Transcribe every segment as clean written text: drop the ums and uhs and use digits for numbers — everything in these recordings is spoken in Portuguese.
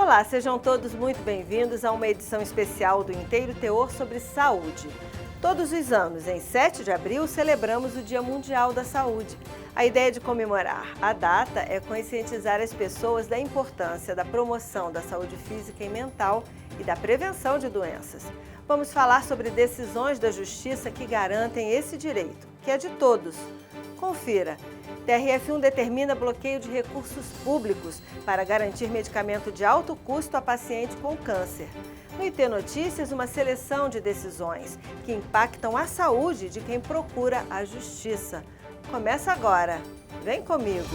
Olá, sejam todos muito bem-vindos a uma edição especial do Inteiro Teor sobre saúde. Todos os anos, em 7 de abril, celebramos o Dia Mundial da Saúde. A ideia de comemorar a data é conscientizar as pessoas da importância da promoção da saúde física e mental e da prevenção de doenças. Vamos falar sobre decisões da Justiça que garantem esse direito, que é de todos. Confira. TRF1 determina bloqueio de recursos públicos para garantir medicamento de alto custo a paciente com câncer. No IT Notícias, uma seleção de decisões que impactam a saúde de quem procura a justiça. Começa agora. Vem comigo!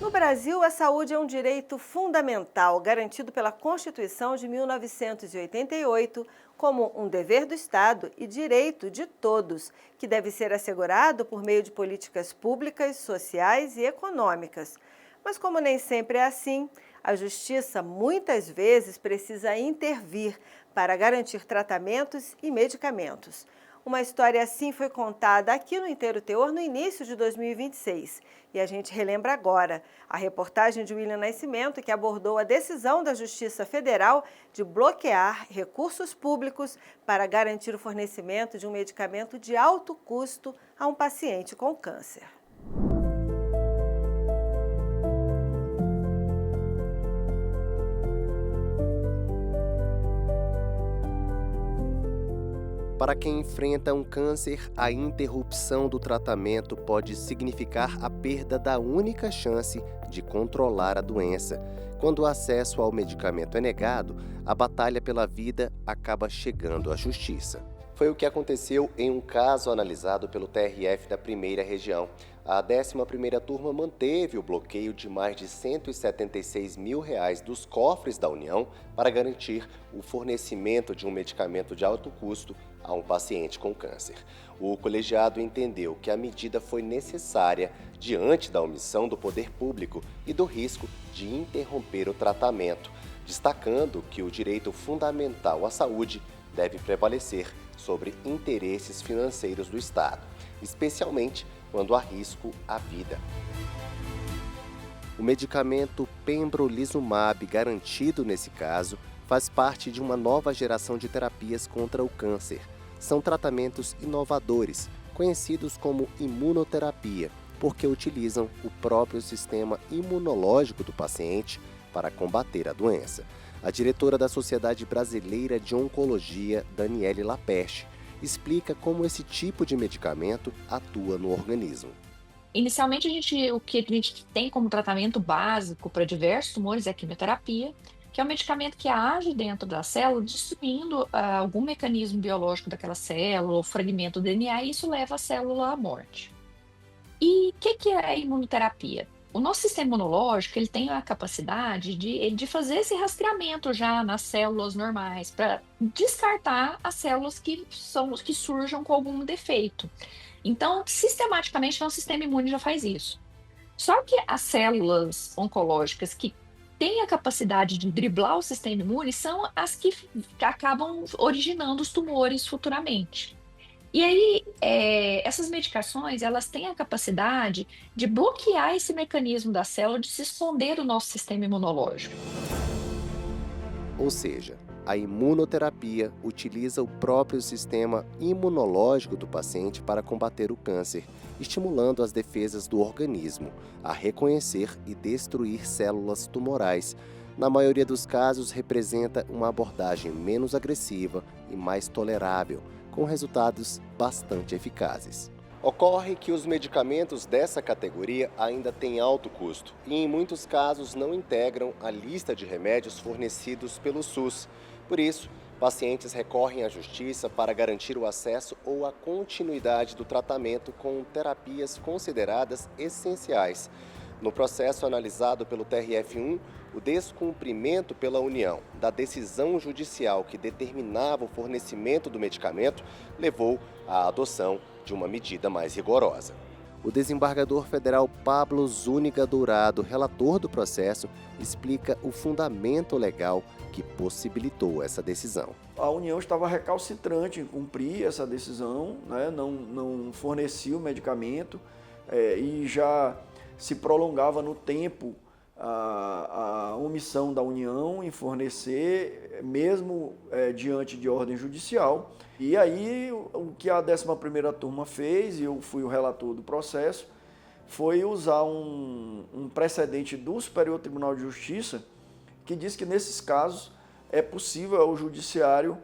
No Brasil, a saúde é um direito fundamental garantido pela Constituição de 1988 como um dever do Estado e direito de todos, que deve ser assegurado por meio de políticas públicas, sociais e econômicas. Mas como nem sempre é assim, a Justiça muitas vezes precisa intervir para garantir tratamentos e medicamentos. Uma história assim foi contada aqui no Inteiro Teor no início de 2026. E a gente relembra agora a reportagem de William Nascimento, que abordou a decisão da Justiça Federal de bloquear recursos públicos para garantir o fornecimento de um medicamento de alto custo a um paciente com câncer. Para quem enfrenta um câncer, a interrupção do tratamento pode significar a perda da única chance de controlar a doença. Quando o acesso ao medicamento é negado, a batalha pela vida acaba chegando à justiça. Foi o que aconteceu em um caso analisado pelo TRF da Primeira Região. A 11ª turma manteve o bloqueio de mais de R$ 176 mil dos cofres da União para garantir o fornecimento de um medicamento de alto custo a um paciente com câncer. O colegiado entendeu que a medida foi necessária diante da omissão do poder público e do risco de interromper o tratamento, destacando que o direito fundamental à saúde deve prevalecer sobre interesses financeiros do Estado, especialmente quando há risco à vida. O medicamento pembrolizumab garantido nesse caso faz parte de uma nova geração de terapias contra o câncer. São tratamentos inovadores, conhecidos como imunoterapia, porque utilizam o próprio sistema imunológico do paciente para combater a doença. A diretora da Sociedade Brasileira de Oncologia, Daniele Lapeste, explica como esse tipo de medicamento atua no organismo. Inicialmente, o que a gente tem como tratamento básico para diversos tumores é a quimioterapia, que é um medicamento que age dentro da célula, destruindo algum mecanismo biológico daquela célula, ou fragmento do DNA, e isso leva a célula à morte. E o que é a imunoterapia? O nosso sistema imunológico ele tem a capacidade de fazer esse rastreamento já nas células normais, para descartar as células que surjam com algum defeito. Então, sistematicamente, nosso sistema imune já faz isso. Só que as células oncológicas que têm a capacidade de driblar o sistema imune são as que acabam originando os tumores futuramente. E aí, essas medicações, elas têm a capacidade de bloquear esse mecanismo da célula de se esconder do nosso sistema imunológico. Ou seja, a imunoterapia utiliza o próprio sistema imunológico do paciente para combater o câncer, estimulando as defesas do organismo a reconhecer e destruir células tumorais. Na maioria dos casos, representa uma abordagem menos agressiva e mais tolerável, com resultados bastante eficazes. Ocorre que os medicamentos dessa categoria ainda têm alto custo e, em muitos casos, não integram a lista de remédios fornecidos pelo SUS. Por isso, pacientes recorrem à justiça para garantir o acesso ou a continuidade do tratamento com terapias consideradas essenciais. No processo analisado pelo TRF1, o descumprimento pela União da decisão judicial que determinava o fornecimento do medicamento levou à adoção de uma medida mais rigorosa. O desembargador federal Pablo Zúñiga Dourado, relator do processo, explica o fundamento legal que possibilitou essa decisão. A União estava recalcitrante em cumprir essa decisão, né? Não fornecia o medicamento e já se prolongava no tempo a omissão da União em fornecer, mesmo diante de ordem judicial. E aí o que a 11ª turma fez, e eu fui o relator do processo, foi usar um precedente do Superior Tribunal de Justiça que diz que nesses casos é possível ao judiciário,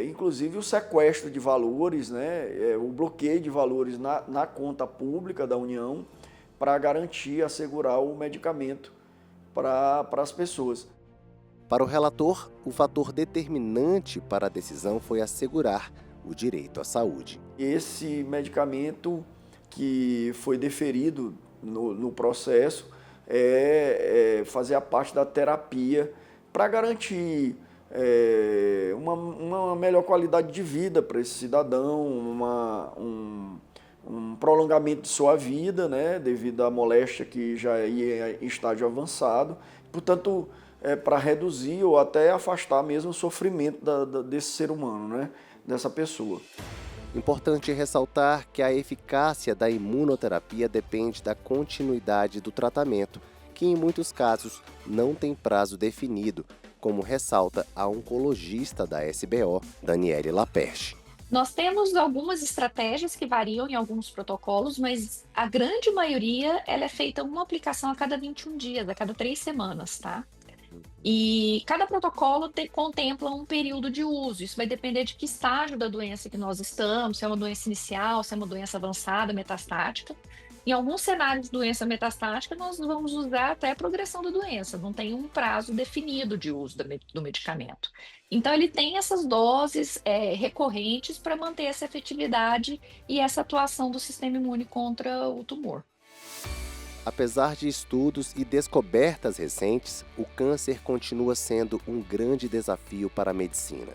inclusive o sequestro de valores, né, o bloqueio de valores na conta pública da União para garantir, assegurar o medicamento para as pessoas. Para o relator, o fator determinante para a decisão foi assegurar o direito à saúde. Esse medicamento que foi deferido no processo fazer a parte da terapia para garantir uma melhor qualidade de vida para esse cidadão, um prolongamento de sua vida, né, devido à moléstia que já ia em estágio avançado. Portanto, para reduzir ou até afastar mesmo o sofrimento desse ser humano, né, dessa pessoa. Importante ressaltar que a eficácia da imunoterapia depende da continuidade do tratamento, que em muitos casos não tem prazo definido, como ressalta a oncologista da SBO, Daniele Laperche. Nós temos algumas estratégias que variam em alguns protocolos, mas a grande maioria ela é feita uma aplicação a cada 21 dias, a cada 3 semanas, tá? E cada protocolo contempla um período de uso. Isso vai depender de que estágio da doença que nós estamos, se é uma doença inicial, se é uma doença avançada, metastática. Em alguns cenários de doença metastática, nós vamos usar até a progressão da doença, não tem um prazo definido de uso do medicamento. Então, ele tem essas doses recorrentes para manter essa efetividade e essa atuação do sistema imune contra o tumor. Apesar de estudos e descobertas recentes, o câncer continua sendo um grande desafio para a medicina.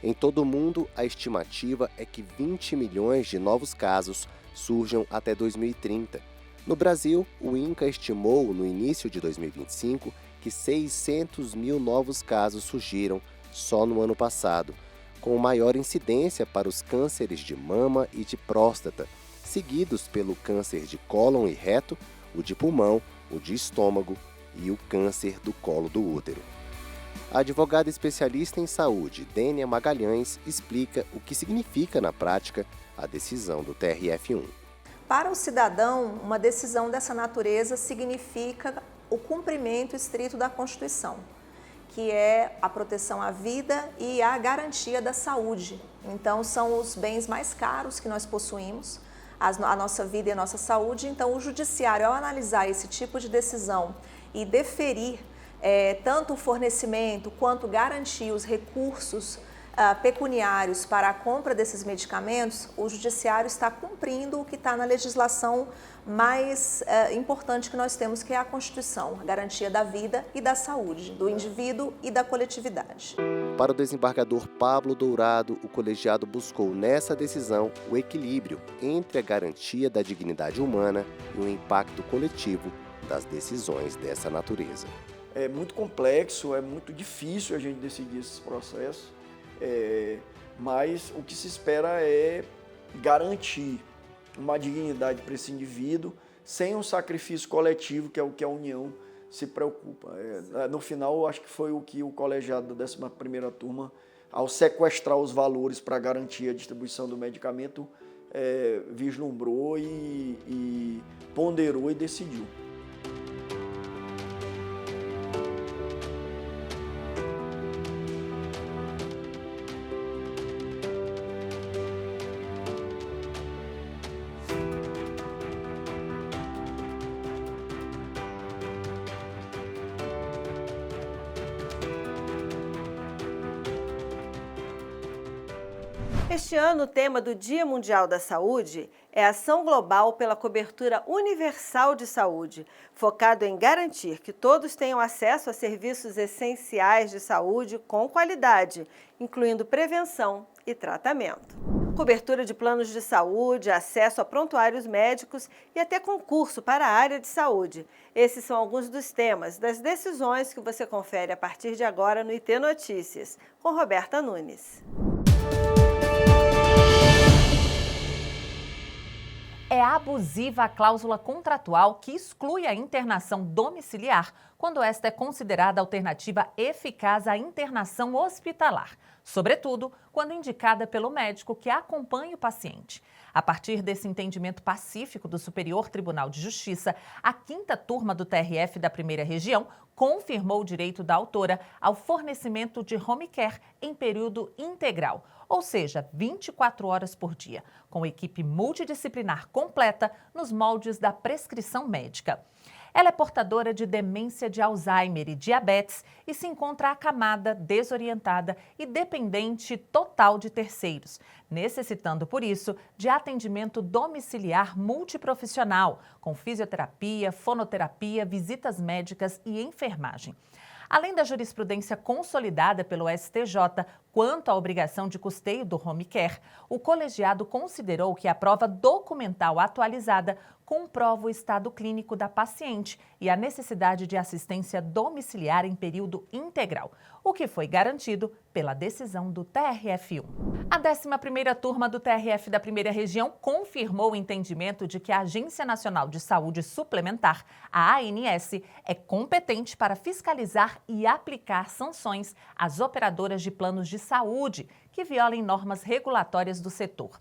Em todo o mundo, a estimativa é que 20 milhões de novos casos surjam até 2030. No Brasil, o INCA estimou no início de 2025 que 600 mil novos casos surgiram só no ano passado, com maior incidência para os cânceres de mama e de próstata, seguidos pelo câncer de cólon e reto, o de pulmão, o de estômago e o câncer do colo do útero. A advogada especialista em saúde, Dênia Magalhães, explica o que significa na prática a decisão do TRF1. Para o cidadão, uma decisão dessa natureza significa o cumprimento estrito da Constituição, que é a proteção à vida e a garantia da saúde. Então, são os bens mais caros que nós possuímos, a nossa vida e a nossa saúde. Então, o judiciário, ao analisar esse tipo de decisão e deferir tanto o fornecimento quanto garantir os recursos pecuniários para a compra desses medicamentos, o judiciário está cumprindo o que está na legislação mais importante que nós temos, que é a Constituição, a garantia da vida e da saúde, do indivíduo e da coletividade. Para o desembargador Pablo Dourado, o colegiado buscou nessa decisão o equilíbrio entre a garantia da dignidade humana e o impacto coletivo das decisões dessa natureza. É muito complexo, é muito difícil a gente decidir esses processos, mas o que se espera é garantir uma dignidade para esse indivíduo sem um sacrifício coletivo, que é o que a União se preocupa. No final, acho que foi o que o colegiado da 11ª turma, ao sequestrar os valores para garantir a distribuição do medicamento, vislumbrou e ponderou e decidiu. Este ano, o tema do Dia Mundial da Saúde é Ação Global pela Cobertura Universal de Saúde, focado em garantir que todos tenham acesso a serviços essenciais de saúde com qualidade, incluindo prevenção e tratamento. cobertura de planos de saúde, acesso a prontuários médicos e até concurso para a área de saúde. Esses são alguns dos temas das decisões que você confere a partir de agora no IT Notícias, com Roberta Nunes. É abusiva a cláusula contratual que exclui a internação domiciliar quando esta é considerada alternativa eficaz à internação hospitalar, sobretudo quando indicada pelo médico que acompanha o paciente. A partir desse entendimento pacífico do Superior Tribunal de Justiça, a 5ª turma do TRF da Primeira Região confirmou o direito da autora ao fornecimento de home care em período integral, ou seja, 24 horas por dia, com equipe multidisciplinar completa nos moldes da prescrição médica. Ela é portadora de demência de Alzheimer e diabetes e se encontra acamada, desorientada e dependente total de terceiros, necessitando, por isso, de atendimento domiciliar multiprofissional, com fisioterapia, fonoterapia, visitas médicas e enfermagem. Além da jurisprudência consolidada pelo STJ quanto à obrigação de custeio do home care, o colegiado considerou que a prova documental atualizada comprova o estado clínico da paciente e a necessidade de assistência domiciliar em período integral, o que foi garantido pela decisão do TRF1. A 11ª turma do TRF da Primeira Região confirmou o entendimento de que a Agência Nacional de Saúde Suplementar, a ANS, é competente para fiscalizar e aplicar sanções às operadoras de planos de saúde que violem normas regulatórias do setor.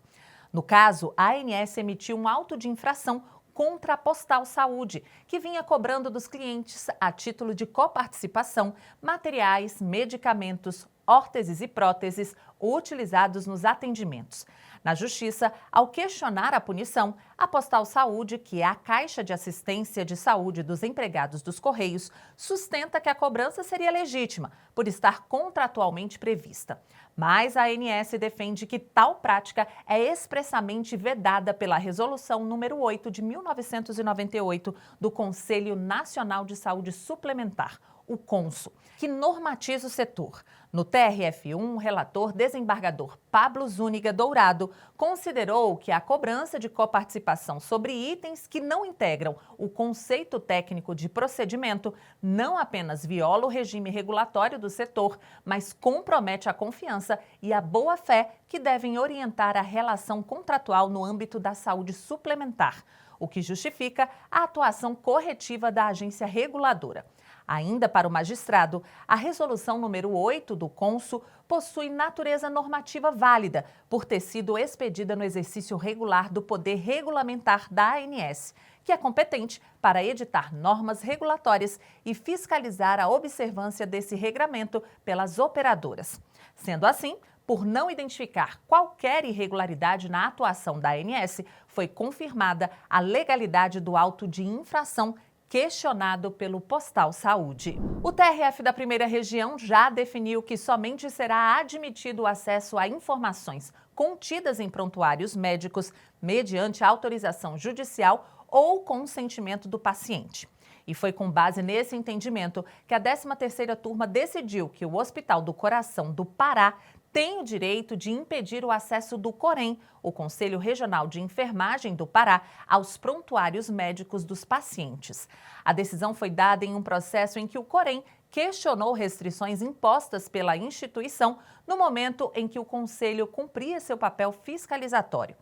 No caso, a ANS emitiu um auto de infração contra a Postal Saúde, que vinha cobrando dos clientes, a título de coparticipação, materiais, medicamentos, órteses e próteses utilizados nos atendimentos. Na Justiça, ao questionar a punição, a Postal Saúde, que é a Caixa de Assistência de Saúde dos Empregados dos Correios, sustenta que a cobrança seria legítima, por estar contratualmente prevista. Mas a ANS defende que tal prática é expressamente vedada pela Resolução número 8 de 1998 do Conselho Nacional de Saúde Suplementar, o CONSO, que normatiza o setor. No TRF1, o relator desembargador Pablo Zúñiga Dourado considerou que a cobrança de coparticipação sobre itens que não integram o conceito técnico de procedimento não apenas viola o regime regulatório do setor, mas compromete a confiança e a boa-fé que devem orientar a relação contratual no âmbito da saúde suplementar, o que justifica a atuação corretiva da agência reguladora. Ainda para o magistrado, a resolução número 8 do CONSO possui natureza normativa válida por ter sido expedida no exercício regular do poder regulamentar da ANS, que é competente para editar normas regulatórias e fiscalizar a observância desse regramento pelas operadoras. Sendo assim, por não identificar qualquer irregularidade na atuação da ANS, foi confirmada a legalidade do auto de infração questionado pelo Postal Saúde. O TRF da Primeira Região já definiu que somente será admitido o acesso a informações contidas em prontuários médicos mediante autorização judicial ou consentimento do paciente. E foi com base nesse entendimento que a 13ª turma decidiu que o Hospital do Coração do Pará tem o direito de impedir o acesso do COREM, o Conselho Regional de Enfermagem do Pará, aos prontuários médicos dos pacientes. A decisão foi dada em um processo em que o COREM questionou restrições impostas pela instituição no momento em que o Conselho cumpria seu papel fiscalizatório.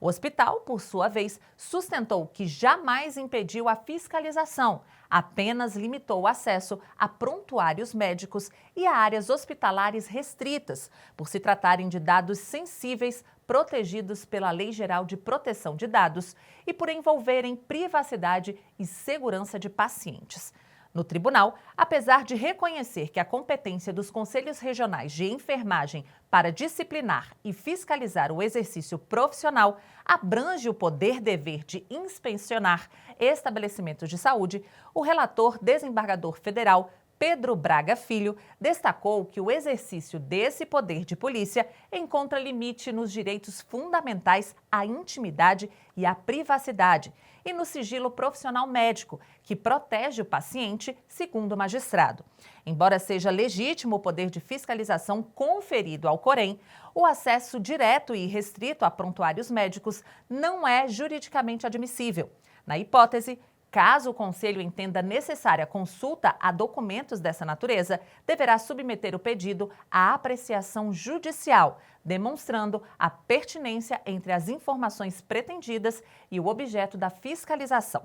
O hospital, por sua vez, sustentou que jamais impediu a fiscalização, apenas limitou o acesso a prontuários médicos e a áreas hospitalares restritas, por se tratarem de dados sensíveis protegidos pela Lei Geral de Proteção de Dados e por envolverem privacidade e segurança de pacientes. No tribunal, apesar de reconhecer que a competência dos conselhos regionais de enfermagem para disciplinar e fiscalizar o exercício profissional abrange o poder-dever de inspecionar estabelecimentos de saúde, o relator desembargador federal Pedro Braga Filho, destacou que o exercício desse poder de polícia encontra limite nos direitos fundamentais à intimidade e à privacidade e no sigilo profissional médico, que protege o paciente, segundo o magistrado. Embora seja legítimo o poder de fiscalização conferido ao Corém, o acesso direto e restrito a prontuários médicos não é juridicamente admissível. Na hipótese, caso o Conselho entenda necessária consulta a documentos dessa natureza, deverá submeter o pedido à apreciação judicial, demonstrando a pertinência entre as informações pretendidas e o objeto da fiscalização.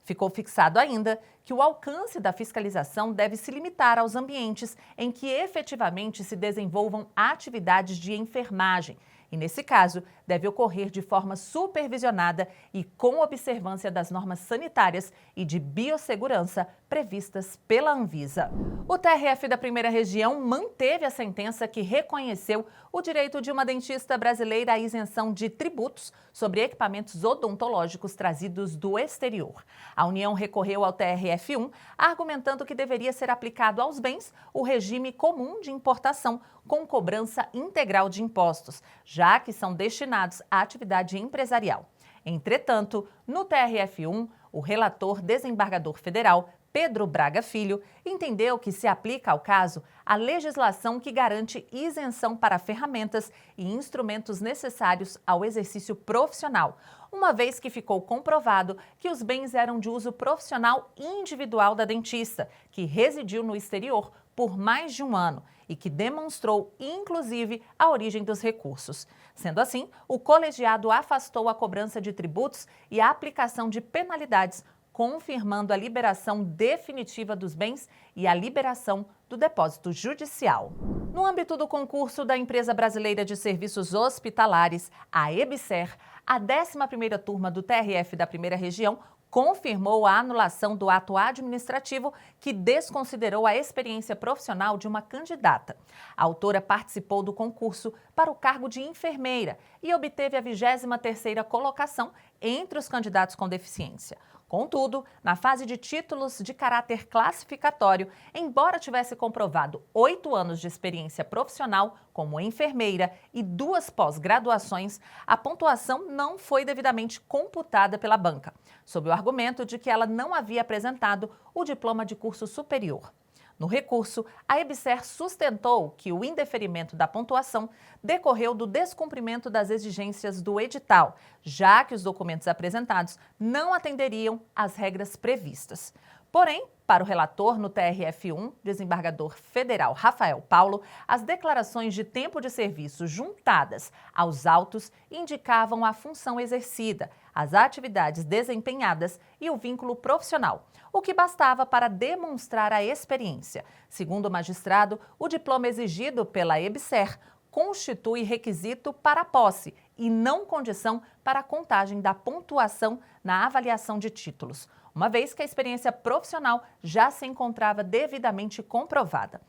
Ficou fixado ainda que o alcance da fiscalização deve se limitar aos ambientes em que efetivamente se desenvolvam atividades de enfermagem. E, nesse caso, deve ocorrer de forma supervisionada e com observância das normas sanitárias e de biossegurança previstas pela Anvisa. O TRF da Primeira Região manteve a sentença que reconheceu o direito de uma dentista brasileira à isenção de tributos sobre equipamentos odontológicos trazidos do exterior. A União recorreu ao TRF1, argumentando que deveria ser aplicado aos bens o regime comum de importação com cobrança integral de impostos, já que são destinados à atividade empresarial. Entretanto, no TRF1, o relator desembargador federal Pedro Braga Filho entendeu que se aplica ao caso a legislação que garante isenção para ferramentas e instrumentos necessários ao exercício profissional, uma vez que ficou comprovado que os bens eram de uso profissional individual da dentista, que residiu no exterior por mais de um ano e que demonstrou, inclusive, a origem dos recursos. Sendo assim, o colegiado afastou a cobrança de tributos e a aplicação de penalidades, confirmando a liberação definitiva dos bens e a liberação do depósito judicial. No âmbito do concurso da Empresa Brasileira de Serviços Hospitalares, a EBSER, a 11ª turma do TRF da Primeira Região confirmou a anulação do ato administrativo que desconsiderou a experiência profissional de uma candidata. A autora participou do concurso para o cargo de enfermeira e obteve a 23ª colocação entre os candidatos com deficiência. Contudo, na fase de títulos de caráter classificatório, embora tivesse comprovado 8 anos de experiência profissional como enfermeira e 2 pós-graduações, a pontuação não foi devidamente computada pela banca, sob o argumento de que ela não havia apresentado o diploma de curso superior. No recurso, a EBSER sustentou que o indeferimento da pontuação decorreu do descumprimento das exigências do edital, já que os documentos apresentados não atenderiam às regras previstas. Porém, para o relator no TRF1, desembargador federal Rafael Paulo, as declarações de tempo de serviço juntadas aos autos indicavam a função exercida, as atividades desempenhadas e o vínculo profissional, o que bastava para demonstrar a experiência. Segundo o magistrado, o diploma exigido pela EBSER constitui requisito para a posse e não condição para a contagem da pontuação na avaliação de títulos, uma vez que a experiência profissional já se encontrava devidamente comprovada.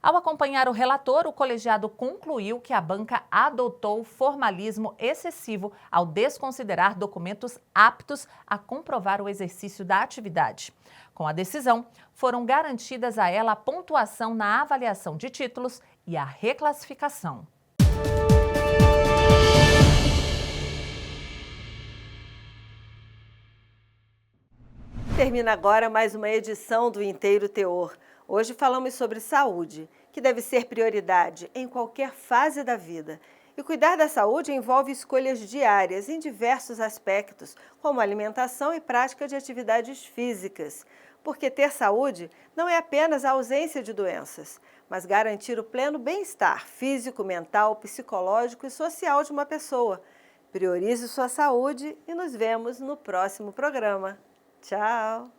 Ao acompanhar o relator, o colegiado concluiu que a banca adotou formalismo excessivo ao desconsiderar documentos aptos a comprovar o exercício da atividade. Com a decisão, foram garantidas a ela a pontuação na avaliação de títulos e a reclassificação. Termina agora mais uma edição do Inteiro Teor. Hoje falamos sobre saúde, que deve ser prioridade em qualquer fase da vida. E cuidar da saúde envolve escolhas diárias em diversos aspectos, como alimentação e prática de atividades físicas. Porque ter saúde não é apenas a ausência de doenças, mas garantir o pleno bem-estar físico, mental, psicológico e social de uma pessoa. Priorize sua saúde e nos vemos no próximo programa. Tchau!